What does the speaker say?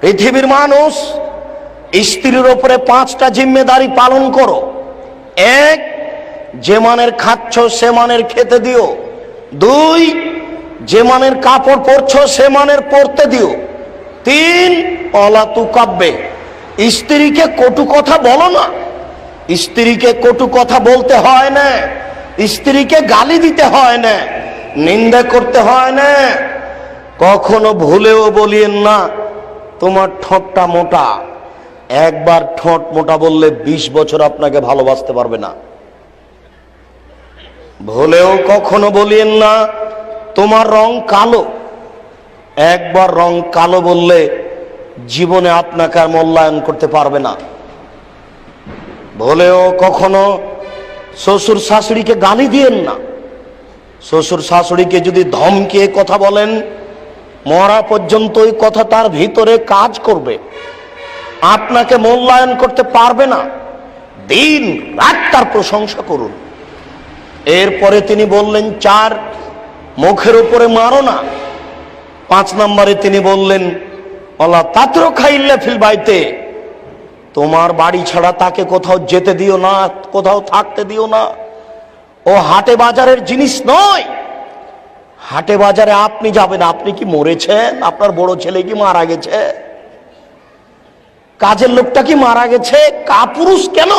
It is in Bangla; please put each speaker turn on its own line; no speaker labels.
পৃথিবীর মানুষ, স্ত্রীর উপরে 5টা জিম্মেদারি পালন করো। 1, যে মানের খাচ্ছ সে মানের খেতে দিও। 2, যে মানের কাপড় পরছো সে মানের পরতে দিও। 3, অলা তুকাব্বে, স্ত্রীকে কটু কথা বলো না। স্ত্রীকে কটু কথা বলতে হয় না, স্ত্রীকে গালি দিতে হয় না, নিন্দা করতে হয় না। কখনো ভুলেও বলিয়েন না তোমার ঠোঁটটা মোটা। একবার ঠোঁট মোটা বললে 20 বছর আপনাকে ভালোবাসতে পারবে না। ভুলেও কখনো বলিয়েন না তোমার রং কালো। একবার রং কালো বললে জীবনে আপনাকে আর মূল্যায়ন করতে পারবে না। ভুলেও কখনো শ্বশুর শাশুড়িকে গালি দিয়েন না। শ্বশুর শাশুড়িকে যদি ধমকিয়ে কথা বলেন, মরা পর্যন্ত ওই কথা তার ভিতরে কাজ করবে, আপনাকে মূল্যায়ন করতে পারবে না। দিন রাত তার প্রশংসা করুন। এরপরে তিনি বললেন 4, মুখের উপরে মারো না। 5 নম্বরে তিনি বললেন ওলা তাত্র খাইল্লা ফিল বাইতে, তোমার বাড়ি ছাড়া তাকে কোথাও যেতে দিও না, কোথাও থাকতে দিও না। ও হাটে বাজারের জিনিস নয়। হাটে বাজারে আপনি যাবেন, আপনি কি মরেছেন? আপনার বড় ছেলে কি মারা গেছে? কাজের লোকটা কি মারা গেছে? কাপুরুষ কেন